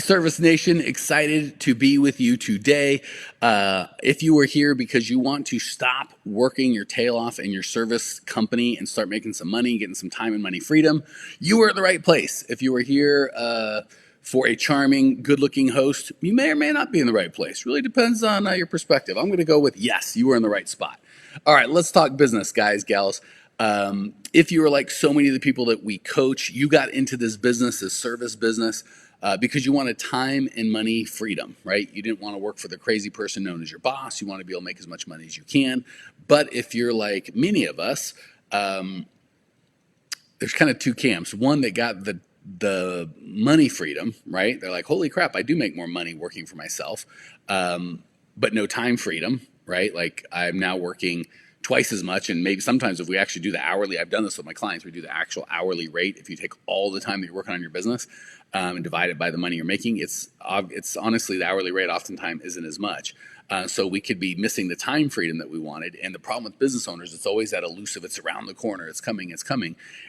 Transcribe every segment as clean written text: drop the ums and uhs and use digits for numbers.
Service Nation, excited to be with you today. If you are here because you want to stop working your tail off in your service company and start making some money, getting some time and money freedom, you are at the right place. If you are here for a charming, good-looking host, you may or may not be in the right place. Really depends on your perspective. I'm going to go with yes, you are in the right spot. All right, let's talk business, guys, gals. If you are like so many of the people that we coach, you got into this business, this service business, because you wanted time and money freedom, right? You didn't want to work for the crazy person known as your boss. You want to be able to make as much money as you can. But if you're like many of us, there's kind of two camps. One that got the money freedom, right? They're like, holy crap, I do make more money working for myself, but no time freedom, right? Like I'm now working twice as much, and maybe sometimes if we actually do the hourly, I've done this with my clients, we do the actual hourly rate. If you take all the time that you're working on your business and divide it by the money you're making, it's honestly the hourly rate oftentimes isn't as much. So we could be missing the time freedom that we wanted. And the problem with business owners, it's always that elusive, it's around the corner, it's coming.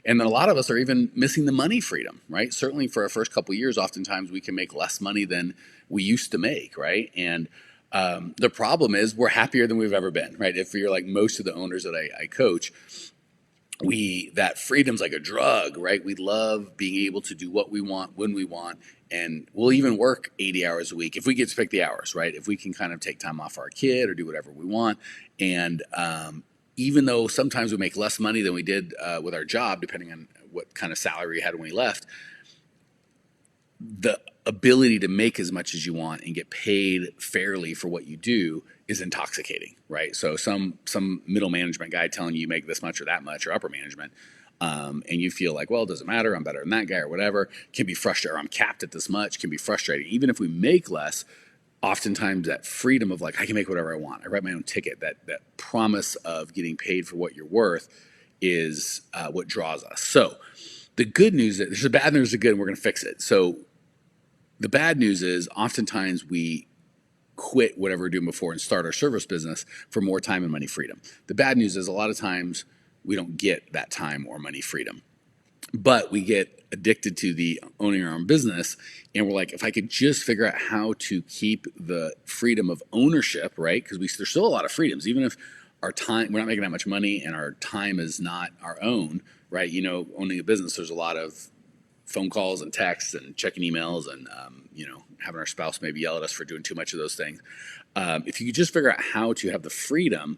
And then a lot of us are even missing the money freedom, right? Certainly for our first couple of years, oftentimes we can make less money than we used to make, right? And the problem is we're happier than we've ever been, right? If you're like most of the owners that I coach, that freedom's like a drug, right? We love being able to do what we want when we want, and we'll even work 80 hours a week if we get to pick the hours, right? If we can kind of take time off our kid or do whatever we want. And even though sometimes we make less money than we did with our job, depending on what kind of salary we had when we left, the ability to make as much as you want and get paid fairly for what you do is intoxicating, right? So some middle management guy telling you make this much or that much, or upper management, and you feel like, well, it doesn't matter, I'm better than that guy or whatever, can be frustrating, or I'm capped at this much, can be frustrating. Even if we make less, oftentimes that freedom of like, I can make whatever I want, I write my own ticket, that promise of getting paid for what you're worth is what draws us. So the good news is, there's the bad news, the good, and we're going to fix it. So the bad news is oftentimes we quit whatever we're doing before and start our service business for more time and money freedom. The bad news is a lot of times we don't get that time or money freedom, but we get addicted to the owning our own business. And we're like, if I could just figure out how to keep the freedom of ownership, right? Because there's still a lot of freedoms, even if our time, we're not making that much money and our time is not our own, right? You know, owning a business, there's a lot of phone calls and texts and checking emails and, having our spouse maybe yell at us for doing too much of those things. If you could just figure out how to have the freedom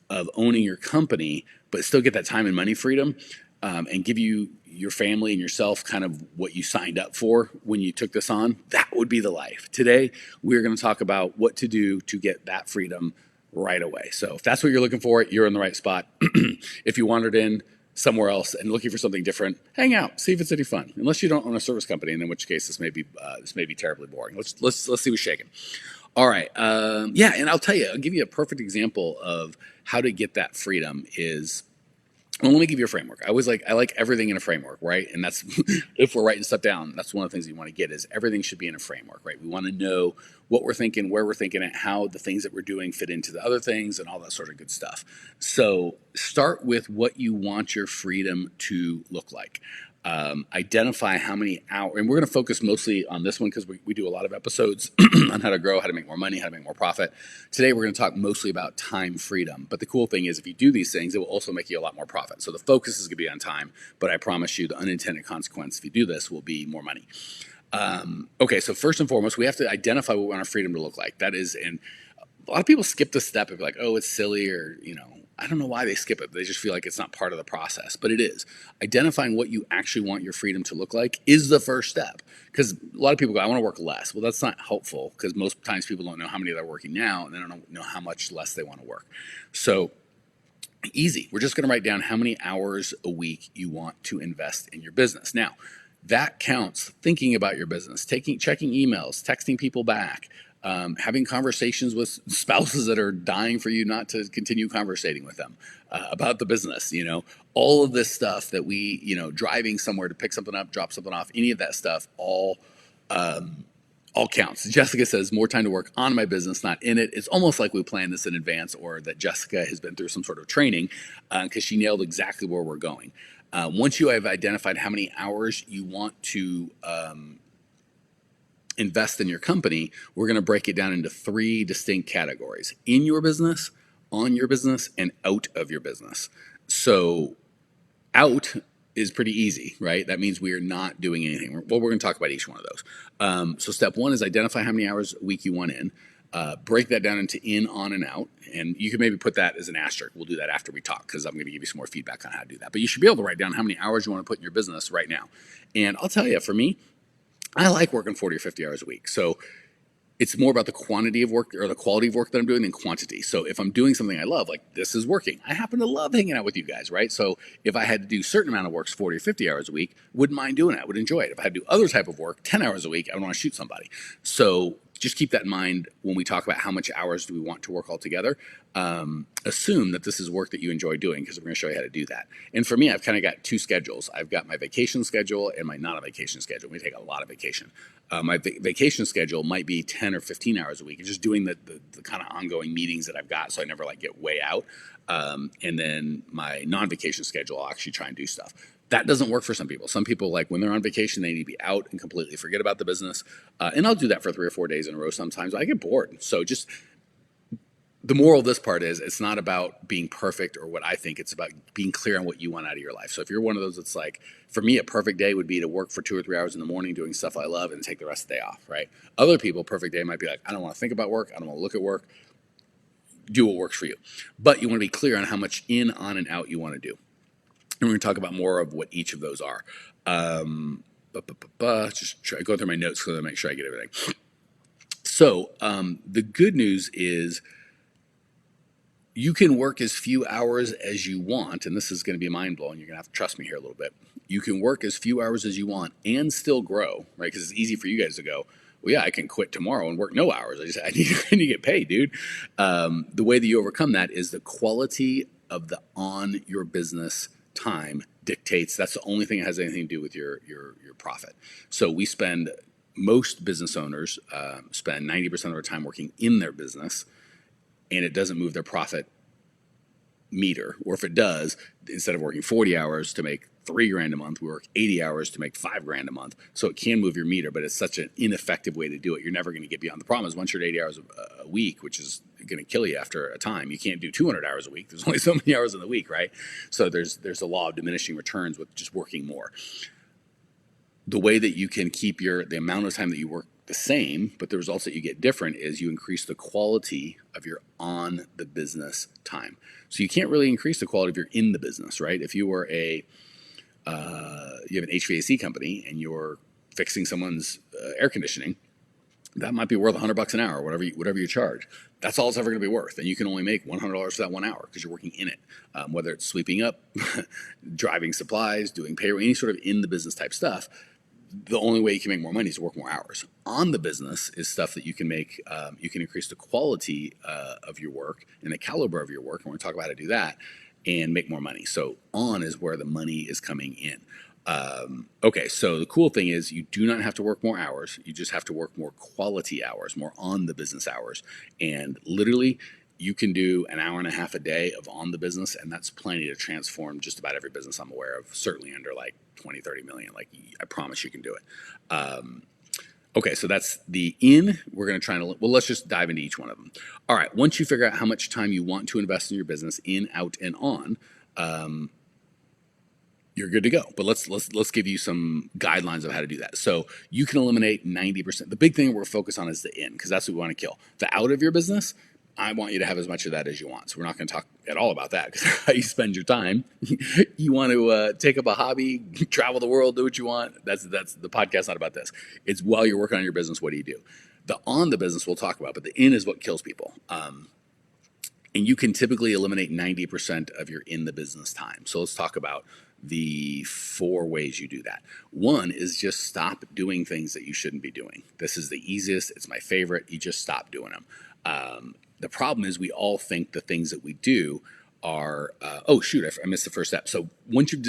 of owning your company, but still get that time and money freedom, and give you your family and yourself kind of what you signed up for when you took this on, that would be the life. Today, we're going to talk about what to do to get that freedom right away. So if that's what you're looking for, you're in the right spot. If you wandered in somewhere else and looking for something different, hang out, see if it's any fun. Unless you don't own a service company, and in which case this may be terribly boring. Let's see what's shaking. All right, and I'll tell you, I'll give you a perfect example of how to get that freedom is. Well, let me give you a framework. I like everything in a framework, right? And that's if we're writing stuff down, that's one of the things you want to get is everything should be in a framework, right? We want to know what we're thinking, where we're thinking it, how the things that we're doing fit into the other things and all that sort of good stuff. So start with what you want your freedom to look like. Identify how many hours, and we're going to focus mostly on this one because we do a lot of episodes on how to grow, how to make more money, how to make more profit. Today, we're going to talk mostly about time freedom. But the cool thing is if you do these things, it will also make you a lot more profit. So the focus is going to be on time, but I promise you the unintended consequence if you do this will be more money. Okay, so first and foremost, we have to identify what we want our freedom to look like. That is, and a lot of people skip this step and be like, oh, it's silly, or, I don't know why they skip it. They just feel like it's not part of the process, but it is. Identifying what you actually want your freedom to look like is the first step. Because a lot of people go, I want to work less. Well, that's not helpful because most times people don't know how many they're working now and they don't know how much less they want to work. So easy. We're just going to write down how many hours a week you want to invest in your business. Now, that counts thinking about your business, checking emails, texting people back, having conversations with spouses that are dying for you not to continue conversating with them about the business, all of this stuff that we, driving somewhere to pick something up, drop something off, any of that stuff, all counts. Jessica says, more time to work on my business, not in it. It's almost like we planned this in advance or that Jessica has been through some sort of training because she nailed exactly where we're going. Once you have identified how many hours you want to invest in your company, we're going to break it down into 3 distinct categories: in your business, on your business, and out of your business. So out is pretty easy, right? That means we are not doing anything. Well, we're going to talk about each one of those. So step 1 is identify how many hours a week you want in. Break that down into in, on, and out. And you can maybe put that as an asterisk. We'll do that after we talk, because I'm going to give you some more feedback on how to do that. But you should be able to write down how many hours you want to put in your business right now. And I'll tell you, for me, I like working 40 or 50 hours a week. So it's more about the quantity of work or the quality of work that I'm doing than quantity. So if I'm doing something I love, like this is working, I happen to love hanging out with you guys, right? So if I had to do a certain amount of work, 40 or 50 hours a week, wouldn't mind doing it. I would enjoy it. If I had to do other type of work, 10 hours a week, I would want to shoot somebody. So just keep that in mind when we talk about how much hours do we want to work altogether. Assume that this is work that you enjoy doing, because we're going to show you how to do that. And for me, I've kind of got 2 schedules. I've got my vacation schedule and my not-a-vacation schedule. We take a lot of vacation. My vacation schedule might be 10 or 15 hours a week, and just doing the kind of ongoing meetings that I've got, so I never like get way out. And then my non-vacation schedule, I'll actually try and do stuff. That doesn't work for some people. Some people, like when they're on vacation, they need to be out and completely forget about the business. And I'll do that for 3 or 4 days in a row sometimes. I get bored. So just the moral of this part is, it's not about being perfect or what I think. It's about being clear on what you want out of your life. So if you're one of those that's like, for me, a perfect day would be to work for 2 or 3 hours in the morning doing stuff I love and take the rest of the day off, right? Other people, perfect day might be like, I don't want to think about work. I don't want to look at work. Do what works for you. But you want to be clear on how much in, on, and out you want to do. And we're going to talk about more of what each of those are. Just go through my notes so that I make sure I get everything. So the good news is, you can work as few hours as you want, and this is going to be mind-blowing. You're going to have to trust me here a little bit. You can work as few hours as you want and still grow, right? Because it's easy for you guys to go, well, yeah, I can quit tomorrow and work no hours. I need to get paid, dude. The way that you overcome that is the quality of the on your business time dictates. That's the only thing that has anything to do with your profit. So most business owners spend 90% of their time working in their business, and it doesn't move their profit meter. Or if it does, instead of working 40 hours to make $3,000 a month, we work 80 hours to make $5,000 a month. So it can move your meter, but it's such an ineffective way to do it. You're never going to get beyond. The problem is, once you're at 80 hours a week, which is going to kill you after a time, you can't do 200 hours a week. There's only so many hours in the week, right? So there's a law of diminishing returns with just working more. The way that you can keep the amount of time that you work the same, but the results that you get different, is you increase the quality of your on the business time. So you can't really increase the quality of your in the business, right? If you were you have an HVAC company and you're fixing someone's air conditioning, that might be worth $100 an hour, whatever you charge. That's all it's ever going to be worth, and you can only make $100 for that 1 hour because you're working in it. Whether it's sweeping up, driving supplies, doing payroll, any sort of in the business type stuff, the only way you can make more money is to work more hours. On the business is stuff that you can make. You can increase the quality of your work and the caliber of your work, and we're going to talk about how to do that and make more money. So on is where the money is coming in. Okay, so the cool thing is, you do not have to work more hours. You just have to work more quality hours, more on the business hours. And literally, you can do an hour and a half a day of on the business, and that's plenty to transform just about every business I'm aware of, certainly under like 20, 30 million. Like, I promise you can do it. Okay, so that's the in. We're going to try to, let's just dive into each one of them. All right, once you figure out how much time you want to invest in your business, in, out, and on, you're good to go. But let's give you some guidelines of how to do that. So you can eliminate 90%. The big thing we're focused on is the in, because that's what we want to kill. The out of your business, I want you to have as much of that as you want. So we're not going to talk at all about that, because how you spend your time. You want to take up a hobby, travel the world, do what you want. That's the podcast's not about this. It's while you're working on your business, what do you do? The on the business we'll talk about, but the in is what kills people. And you can typically eliminate 90% of your in the business time. So let's talk about the 4 ways you do that. One is just stop doing things that you shouldn't be doing. This is the easiest. It's my favorite. You just stop doing them. The problem is, we all think the things that we do are, oh shoot, I missed the first step. So once you've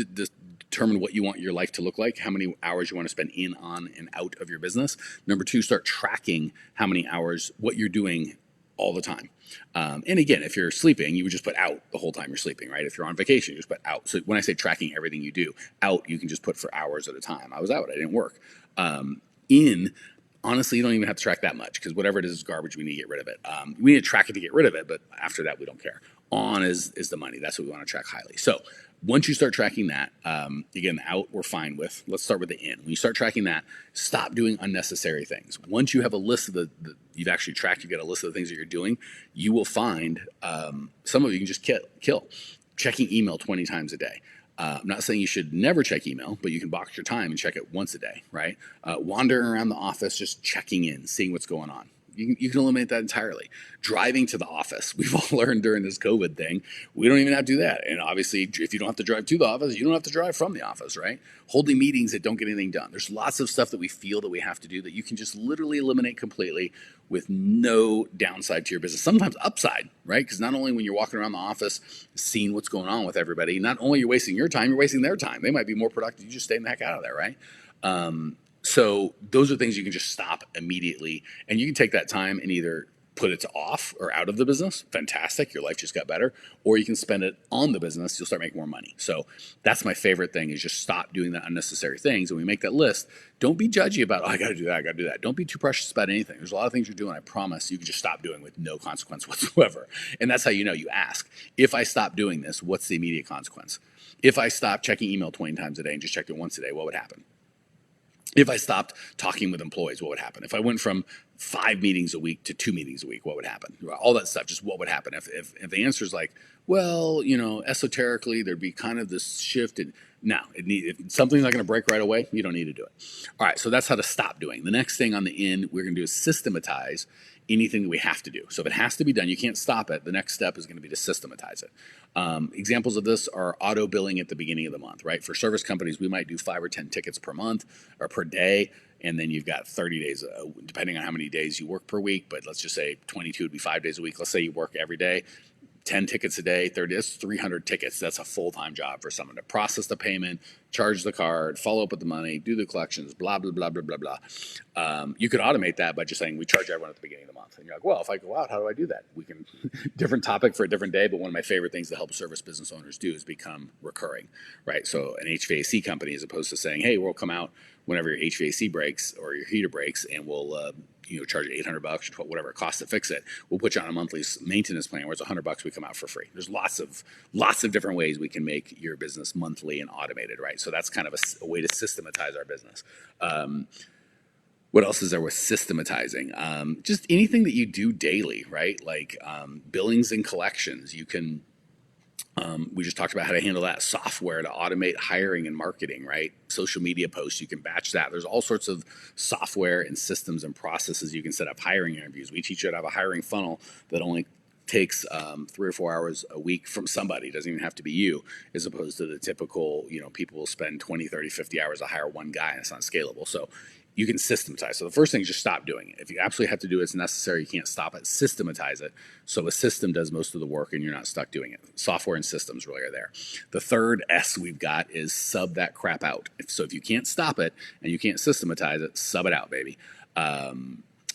determined what you want your life to look like, how many hours you want to spend in, on, and out of your business, number 2, start tracking how many hours, what you're doing all the time. And again, if you're sleeping, you would just put out the whole time you're sleeping, right? If you're on vacation, you just put out. So when I say tracking everything you do, out, you can just put for hours at a time. I was out, I didn't work. In, honestly, you don't even have to track that much because whatever it is garbage. We need to get rid of it. We need to track it to get rid of it, but after that, we don't care. On is the money. That's what we want to track highly. So once you start tracking that, again, the out we're fine with. Let's start with the in. When you start tracking that, stop doing unnecessary things. Once you have a list of the you've actually tracked, you've got a list of the things that you're doing, you will find some of you can just kill. Checking email 20 times a day. I'm not saying you should never check email, but you can box your time and check it once a day, right? Wandering around the office, just checking in, seeing what's going on. You can eliminate that entirely. Driving to the office. We've all learned during this COVID thing, we don't even have to do that. And obviously, if you don't have to drive to the office, you don't have to drive from the office, right? Holding meetings that don't get anything done. There's lots of stuff that we feel that we have to do that you can just literally eliminate completely with no downside to your business. Sometimes upside, right? Because not only when you're walking around the office seeing what's going on with everybody, not only you're wasting your time, you're wasting their time. They might be more productive. You just stay the heck out of there, right? So those are things you can just stop immediately, and you can take that time and either put it to off or out of the business. Fantastic, your life just got better. Or you can spend it on the business. You'll start making more money. So that's my favorite thing is just stop doing the unnecessary things. And when we make that list, don't be judgy about, oh, I got to do that, I got to do that. Don't be too precious about anything. There's a lot of things you're doing, I promise, you can just stop doing with no consequence whatsoever. And that's how you know. You ask, if I stop doing this, what's the immediate consequence? If I stop checking email 20 times a day and just checked it once a day, what would happen? If I stopped talking with employees, what would happen? If I went from 5 meetings a week to 2 meetings a week, what would happen? All that stuff, just what would happen? If the answer is like, well, esoterically, there'd be kind of this shift. If something's not going to break right away, you don't need to do it. All right, so that's how to stop doing. The next thing on the end we're going to do is systematize anything that we have to do. So if it has to be done, you can't stop it. The next step is going to be to systematize it. Examples of this are auto billing at the beginning of the month, right? For service companies, we might do 5 or 10 tickets per month or per day. And then you've got 30 days, depending on how many days you work per week. But let's just say 22 would be 5 days a week. Let's say you work every day. 10 tickets a day, 30, that's 300 tickets. That's a full-time job for someone to process the payment, charge the card, follow up with the money, do the collections, blah, blah, blah, blah, blah, blah. You could automate that by just saying, we charge everyone at the beginning of the month. And you're like, well, if I go out, how do I do that? We can, different topic for a different day, but one of my favorite things to help service business owners do is become recurring, right? So an HVAC company, as opposed to saying, hey, we'll come out whenever your HVAC breaks or your heater breaks and we'll, charge you $800 or whatever it costs to fix it. We'll put you on a monthly maintenance plan where it's $100. We come out for free. There's lots of different ways we can make your business monthly and automated, right? So that's kind of a way to systematize our business. What else is there with systematizing? Just anything that you do daily, right? Like billings and collections. You can. We just talked about how to handle that. Software to automate hiring and marketing, right? Social media posts, you can batch that. There's all sorts of software and systems and processes you can set up hiring interviews. We teach you how to have a hiring funnel that only takes 3 or 4 hours a week from somebody. It doesn't even have to be you, as opposed to the typical, people will spend 20, 30, 50 hours to hire one guy, and it's not scalable. So you can systematize. So the first thing is just stop doing it. If you absolutely have to do it, it's necessary, you can't stop it. Systematize it. So a system does most of the work and you're not stuck doing it. Software and systems really are there. The third S we've got is sub that crap out. So if you can't stop it and you can't systematize it, sub it out, baby.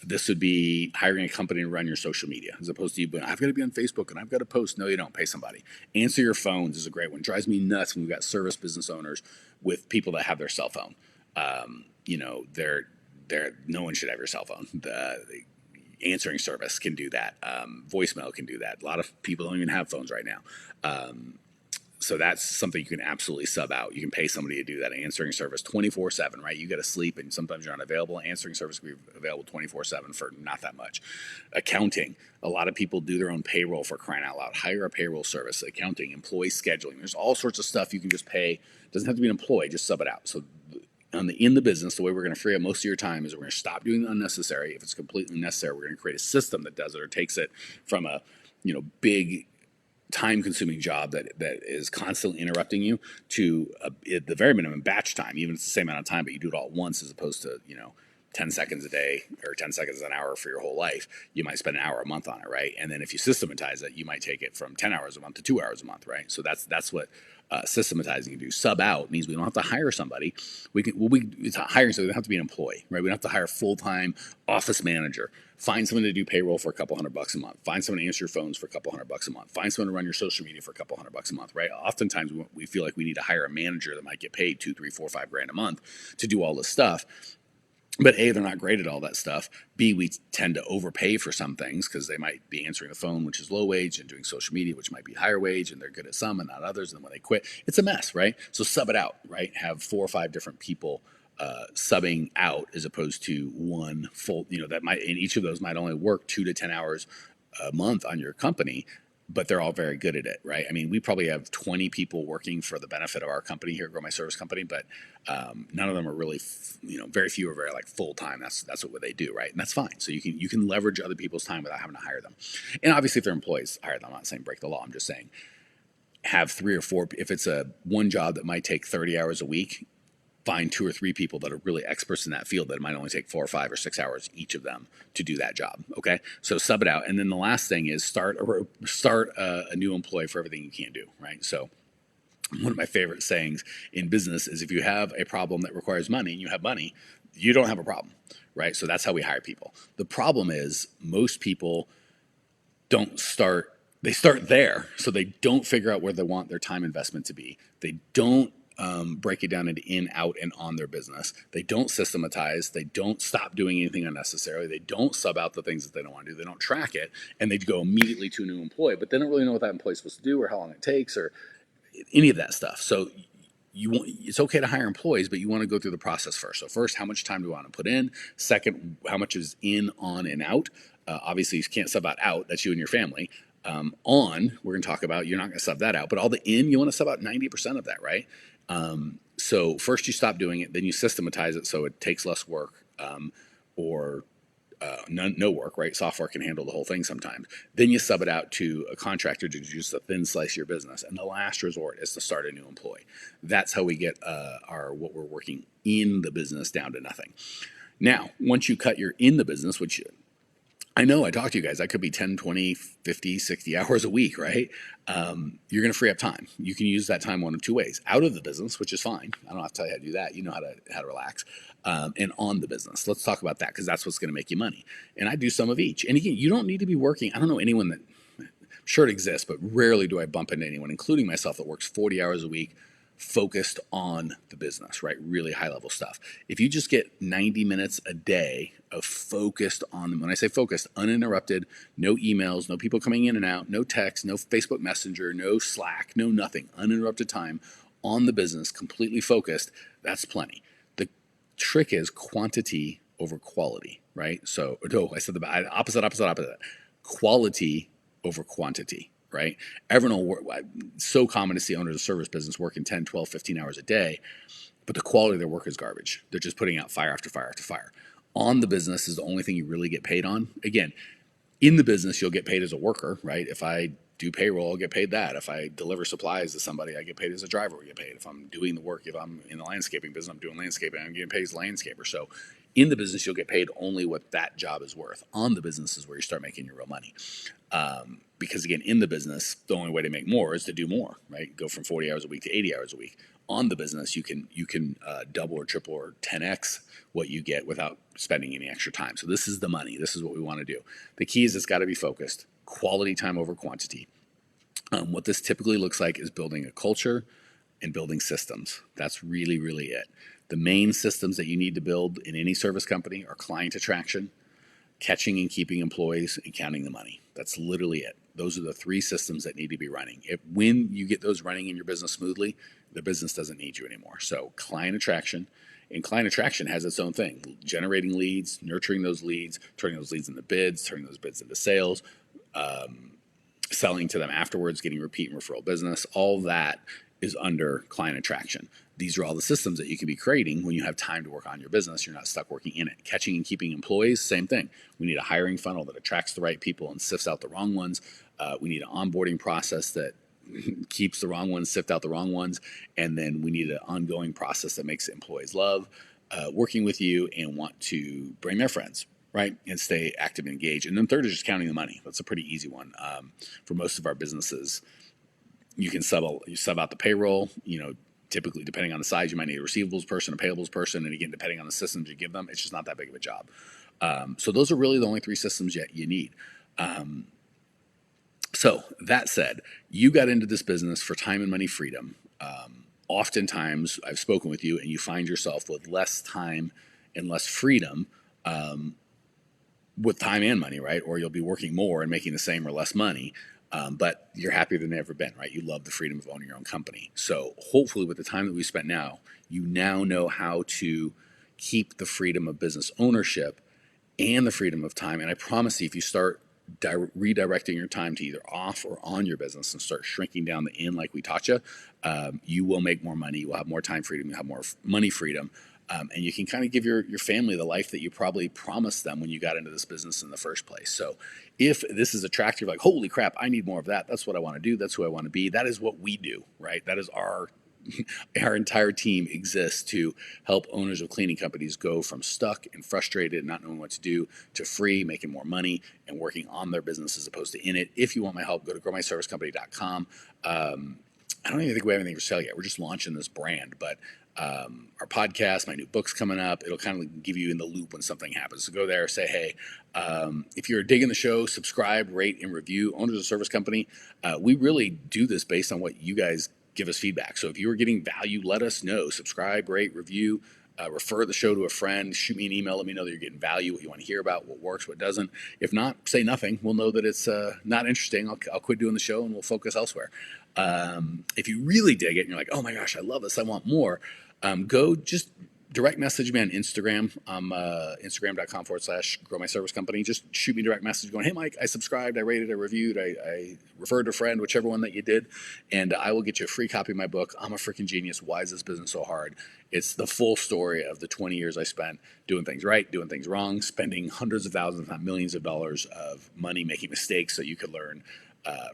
This would be hiring a company to run your social media, as opposed to you, but I've got to be on Facebook and I've got to post. No, you don't. Pay somebody. Answer your phones is a great one. Drives me nuts when we've got service business owners with people that have their cell phone. No one should have your cell phone. The answering service can do that. Voicemail can do that. A lot of people don't even have phones right now. So that's something you can absolutely sub out. You can pay somebody to do that. Answering service 24/7, right? You got to sleep and sometimes you're unavailable. Answering service can be available 24/7 for not that much. Accounting. A lot of people do their own payroll, for crying out loud. Hire a payroll service. Accounting, employee scheduling. There's all sorts of stuff you can just pay. It doesn't have to be an employee. Just sub it out. So in the business, the way we're going to free up most of your time is we're going to stop doing the unnecessary. If it's completely necessary, we're going to create a system that does it or takes it from a big time-consuming job that is constantly interrupting you to at the very minimum batch time. Even if it's the same amount of time, but you do it all at once as opposed to 10 seconds a day or 10 seconds an hour for your whole life. You might spend an hour a month on it, right? And then if you systematize it, you might take it from 10 hours a month to 2 hours a month, right? So that's what systematizing can do. Sub out means we don't have to hire somebody. It's hiring, so we don't have to be an employee, right? We don't have to hire a full-time office manager. Find someone to do payroll for a couple $100 a month. Find someone to answer your phones for a couple $100 a month. Find someone to run your social media for a couple $100 a month, right? Oftentimes we feel like we need to hire a manager that might get paid $2, $3, $4, $5 grand a month to do all this stuff. But A, they're not great at all that stuff. B, we tend to overpay for some things because they might be answering the phone, which is low wage, and doing social media, which might be higher wage, and they're good at some and not others. And when they quit, it's a mess, right? So sub it out, right? Have 4 or 5 different people subbing out as opposed to one full, that might, and each of those might only work 2 to 10 hours a month on your company, but they're all very good at it, right? I mean, we probably have 20 people working for the benefit of our company here, Grow My Service Company, but none of them are really, very few are very like full time. That's what they do, right? And that's fine. So you can leverage other people's time without having to hire them. And obviously, if they're employees, hire them. I'm not saying break the law. I'm just saying have 3 or 4. If it's a one job that might take 30 hours a week, find 2 or 3 people that are really experts in that field that might only take 4 or 5 or 6 hours each of them to do that job. Okay, so sub it out, and then the last thing is start a new employee for everything you can't do. Right. So one of my favorite sayings in business is if you have a problem that requires money and you have money, you don't have a problem. Right. So that's how we hire people. The problem is most people don't start. They start there, so they don't figure out where they want their time investment to be. They don't break it down into in, out, and on their business. They don't systematize. They don't stop doing anything unnecessarily. They don't sub out the things that they don't want to do. They don't track it, and they go immediately to a new employee, but they don't really know what that employee is supposed to do or how long it takes or any of that stuff. So it's okay to hire employees, but you want to go through the process first. So first, how much time do you want to put in? Second, how much is in, on, and out? Obviously, you can't sub out. That's you and your family. On, we're going to talk about, you're not going to sub that out, but all the in, you want to sub out 90% of that, right? So first you stop doing it, then you systematize it so it takes less work or no work, right? Software can handle the whole thing sometimes. Then you sub it out to a contractor to do just a thin slice of your business. And the last resort is to start a new employee. That's how we get what we're working in the business down to nothing. Now, once you cut your in the business, which I know I talk to you guys, that could be 10, 20, 50, 60 hours a week, right? You're going to free up time. You can use that time one of 2 ways. Out of the business, which is fine. I don't have to tell you how to do that. You know how to relax. And on the business. Let's talk about that because that's what's going to make you money. And I do some of each. And again, you don't need to be working. I don't know anyone that, sure it exists, but rarely do I bump into anyone, including myself, that works 40 hours a week focused on the business, right? Really high level stuff. If you just get 90 minutes a day of focused on, when I say focused, uninterrupted, no emails, no people coming in and out, no text, no Facebook Messenger, no Slack, no nothing, uninterrupted time on the business, completely focused, that's plenty. The trick is quantity over quality, right? So, no, I said the opposite. Quality over quantity, right? Everyone will work. So common to see owners of service business working 10, 12, 15 hours a day, but the quality of their work is garbage. They're just putting out fire after fire after fire. On the business is the only thing you really get paid on. Again, in the business, you'll get paid as a worker, right? If I do payroll, I'll get paid that. If I deliver supplies to somebody, I get paid as a driver. We get paid. If I'm doing the work, if I'm in the landscaping business, I'm doing landscaping, I'm getting paid as a landscaper. So in the business, you'll get paid only what that job is worth. On the business is where you start making your real money. Because again, in the business, the only way to make more is to do more, right? Go from 40 hours a week to 80 hours a week. On the business, you can double or triple or 10x what you get without spending any extra time. So this is the money. This is what we want to do. The key is it's got to be focused. Quality time over quantity. What this typically looks like is building a culture and building systems. That's really, really it. The main systems that you need to build in any service company are client attraction, catching and keeping employees, and counting the money. That's literally it. Those are the 3 systems that need to be running. When you get those running in your business smoothly, the business doesn't need you anymore. So client attraction, and client attraction has its own thing. Generating leads, nurturing those leads, turning those leads into bids, turning those bids into sales, selling to them afterwards, getting repeat and referral business. All that is under client attraction. These are all the systems that you can be creating when you have time to work on your business. You're not stuck working in it. Catching and keeping employees, same thing. We need a hiring funnel that attracts the right people and sifts out the wrong ones. We need an onboarding process that keeps the wrong ones, sift out the wrong ones. And then we need an ongoing process that makes employees love working with you and want to bring their friends, right? And stay active and engaged. And then third is just counting the money. That's a pretty easy one. For most of our businesses, you can sub out the payroll. Typically, depending on the size, you might need a receivables person, a payables person, and again, depending on the systems you give them, it's just not that big of a job. So those are really the only 3 systems you need. So that said, you got into this business for time and money freedom. Oftentimes, I've spoken with you, and you find yourself with less time and less freedom with time and money, right? Or you'll be working more and making the same or less money. But you're happier than you've ever been, right? You love the freedom of owning your own company. So hopefully, with the time that we spent now, you now know how to keep the freedom of business ownership and the freedom of time. And I promise you, if you start redirecting your time to either off or on your business and start shrinking down the in like we taught you, you will make more money. You will have more time freedom. You'll have more money freedom. And you can kind of give your family the life that you probably promised them when you got into this business in the first place. So if this is attractive, like, holy crap, I need more of that. That's what I want to do. That's who I want to be. That is what we do, right? That is our entire team exists to help owners of cleaning companies go from stuck and frustrated and not knowing what to do to free, making more money, and working on their business as opposed to in it. If you want my help, go to growmyservicecompany.com. I don't even think we have anything for sale yet. We're just launching this brand, but our podcast, my new book's coming up. It'll kind of give you in the loop when something happens. So go there, say, hey, if you're digging the show, subscribe, rate, and review. Owners of Service Company, we really do this based on what you guys give us feedback. So if you are getting value, let us know. Subscribe, rate, review, refer the show to a friend, shoot me an email, let me know that you're getting value, what you want to hear about, what works, what doesn't. If not, say nothing. We'll know that it's not interesting. I'll quit doing the show and we'll focus elsewhere. If you really dig it and you're like, oh my gosh, I love this, I want more, go just direct message me on Instagram. Instagram.com/grow my service company. Just shoot me a direct message going, hey, Mike, I subscribed, I rated, I reviewed, I referred to a friend, whichever one that you did, and I will get you a free copy of my book, I'm a Freaking Genius. Why is this business so hard? It's the full story of the 20 years I spent doing things right, doing things wrong, spending hundreds of thousands, if not millions of dollars of money making mistakes so you could learn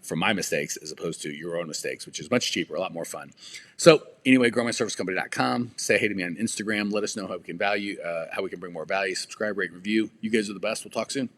from my mistakes as opposed to your own mistakes, which is much cheaper, a lot more fun. So anyway, growmyservicecompany.com. Say hey to me on Instagram. Let us know how we can bring more value. Subscribe, rate, review. You guys are the best. We'll talk soon.